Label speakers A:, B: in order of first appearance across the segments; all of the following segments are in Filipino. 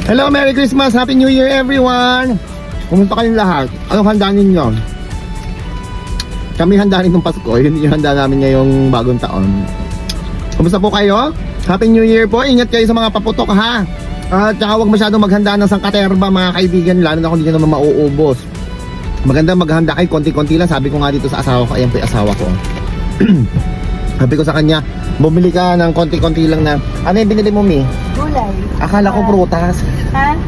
A: Hello, Merry Christmas, Happy New Year everyone. Kumusta kayong lahat? Anong handa ninyo? Kami handa rin ng Pasko, yun yung handa namin ngayong bagong taon. Kumusta po kayo? Happy New Year po, ingat kayo sa mga paputok ha. At saka huwag masyadong maghanda ng sangkaterba mga kaibigan, lalo na kung hindi nyo naman mauubos. Maganda maghanda kayo, konti-konti lang. Sabi ko nga dito sa asawa ko, ayan po yung asawa ko. Sabi ko sa kanya, bumili ka ng konti-konti lang na. Ano yung binili mo, Mi?
B: Gulay.
A: Akala ko prutas.
B: Ha?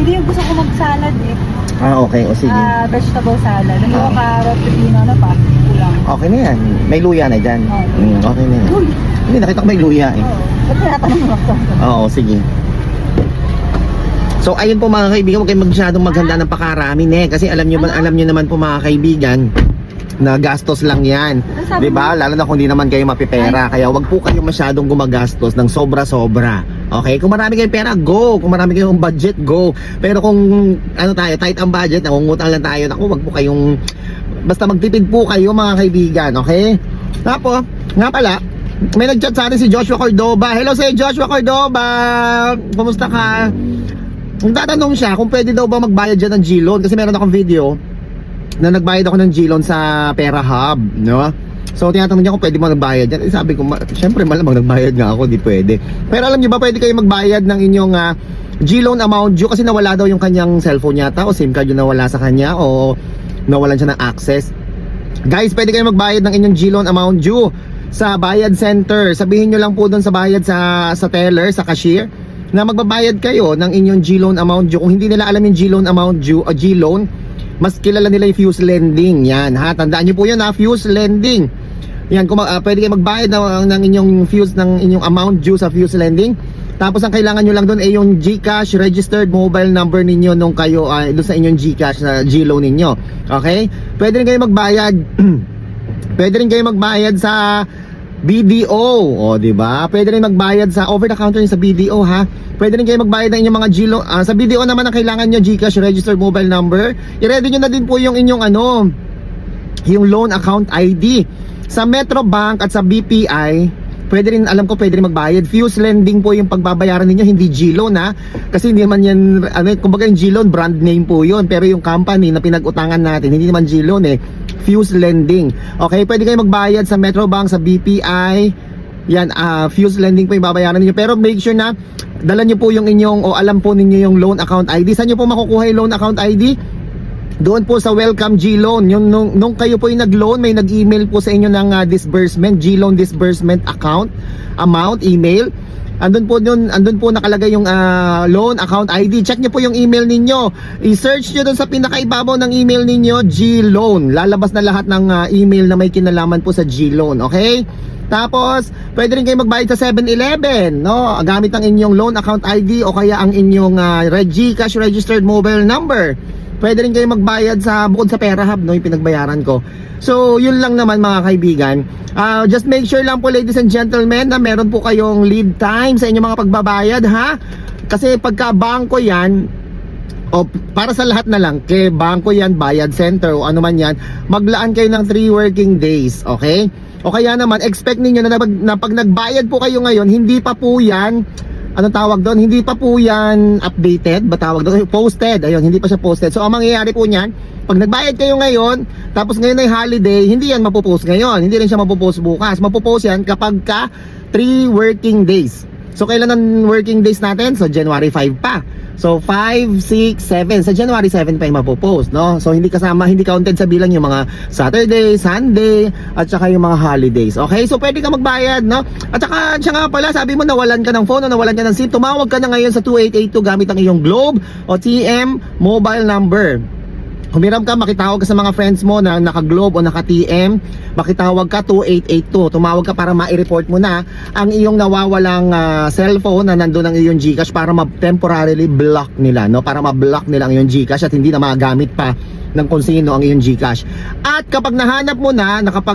B: Hindi yung gusto ko mag-salad eh.
A: Ah, okay, o sige.
B: Vegetable salad. Ano yung carrot, pepino, ano pa? Kulang.
A: Okay na yan. May luya na dyan. Okay na yan.
B: Uy!
A: Hindi, nakita ko may luya eh.
B: Oo. Ba't tinatanong mo ako?
A: Oo, sige. So ayun po mga kaibigan, huwag kayong masyadong maghanda ng pakarami kasi alam nyo naman po mga kaibigan na gastos lang yan,
B: Sabi
A: 'di ba? Lalo na kung hindi naman kayo mapipera. Kaya wag po kayo masyadong gumagastos ng sobra-sobra. Okay? Kung marami kayong pera, go. Kung marami kayong budget, go. Pero kung ano tayo, tight ang budget, nangungutang lang tayo, naku, wag po kayong basta magtipid po kayo mga kaibigan, okay? Tapos, nga pala, may nag-chat sa atin si Joshua Cordoba. Hello sa Joshua Cordoba. Kumusta ka? Nagtatanong siya kung pwede daw ba magbayad dyan ng G-Loan kasi meron akong video na nagbayad ako ng G-Loan sa Pera Hub, no? So tinatanong niya kung pwede mo nagbayad dyan. Sabi ko, syempre malamang nagbayad nga ako, di pwede. Pero alam niyo ba, pwede kayo magbayad ng inyong G-Loan amount due kasi nawala daw yung kanyang cellphone yata o SIM card yung nawala sa kanya o nawalan siya ng access. Guys, pwede kayo magbayad ng inyong G-Loan amount due sa Bayad Center. Sabihin nyo lang po doon sa bayad sa teller, sa cashier, na magbabayad kayo ng inyong G-Loan amount due. Kung hindi nila alam yung G-Loan amount due o G-Loan, mas kilala nila yung Fuse Lending. Yan ha, tandaan nyo po yun ha, Fuse Lending. Yan, kung pwede kayo magbayad ng inyong Fuse, ng inyong amount due sa Fuse Lending. Tapos ang kailangan nyo lang doon ay yung GCash registered mobile number ninyo nung kayo doon sa inyong GCash na G-Loan ninyo. Okay? Pwede rin kayo magbayad pwede rin kayo magbayad sa BDO, o di ba? Pwede rin magbayad sa over the counter sa BDO ha. Pwede rin kayo magbayad ng inyong mga G-Loan sa BDO naman ang kailangan nyo GCash registered mobile number. I-ready nyo na din po yung inyong yung loan account ID. Sa Metro Bank at sa BPI, pwede rin, alam ko pwede rin magbayad. Fuse Lending po yung pagbabayaran ninyo, hindi G-Loan ha. Kasi hindi naman yan, kumbaga yung G-Loan brand name po yun, pero yung company na pinag-utangan natin, hindi naman G-Loan eh. Fuse Lending. Okay, pwede kayo magbayad sa Metro Bank, sa BPI. Yan, Fuse Lending po yung babayaran niyo. Pero make sure na dala niyo po yung inyong o alam po ninyo yung loan account ID. Saan niyo po makukuha yung loan account ID? Doon po sa Welcome G-Loan. Yung nung kayo po yung nag-loan, may nag-email po sa inyo ng disbursement, G-Loan disbursement account amount, email. Andun po nakalagay yung loan account ID. Check niyo po yung email ninyo. I-search niyo doon sa pinakaibabaw ng email ninyo, G-Loan. Lalabas na lahat ng email na may kinalaman po sa G-Loan, okay? Tapos, pwede rin kayo magbayad sa 7-Eleven, no? Gamit ang inyong loan account ID o kaya ang inyong GCash registered mobile number. Pwede rin kayo magbayad sa bukod sa Pera Hub, no, yung pinagbayaran ko. So, yun lang naman mga kaibigan. Just make sure lang po ladies and gentlemen na meron po kayong lead time sa inyong mga pagbabayad ha. Kasi pagka bangko yan, o para sa lahat na lang, kay bangko yan, Bayad Center o ano man yan, maglaan kayo ng 3 working days, okay? O kaya naman, expect ninyo na pag nagbayad po kayo ngayon, hindi pa po yan, anong tawag doon? Hindi pa po yan updated, ba tawag doon? Posted, ayun, hindi pa siya posted. So ang mangyayari po niyan, pag nagbayad kayo ngayon, tapos ngayon ay holiday, hindi yan mapopost ngayon, hindi rin siya mapopost bukas. Mapopost yan kapag ka 3 working days. So kailan ang working days natin? So January 5 pa. So 5, 6, 7. Sa January 7 pa yung mapopost, no? So hindi counted sa bilang yung mga Saturday, Sunday, at saka yung mga holidays. Okay? So pwede ka magbayad, no? At saka siya nga pala, sabi mo nawalan ka ng phone o nawalan ka ng SIM, tumawag ka na ngayon sa 2882 gamit ang iyong Globe o TM mobile number. Humiram ka, makitawag ka sa mga friends mo na naka-Globe o naka-TM, makitawag ka 2882. Tumawag ka para ma-report mo na ang iyong nawawalang cellphone na nandun ang iyong GCash para temporarily block nila, no? Para ma-block nila ang iyong GCash at hindi na magamit pa ng kung sino ang iyong GCash. At kapag nahanap mo na, nahanap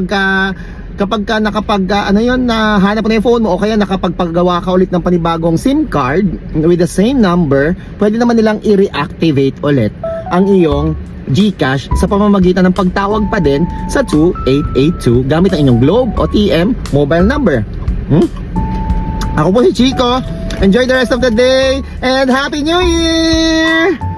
A: mo na yung phone mo o kaya nakapagpagawa ka ulit ng panibagong SIM card with the same number, pwede naman nilang i-reactivate ulit ang iyong GCash sa pamamagitan ng pagtawag pa din sa 2882 gamit ang inyong Globe o TM mobile number. Ako po si Chico. Enjoy the rest of the day and Happy New Year!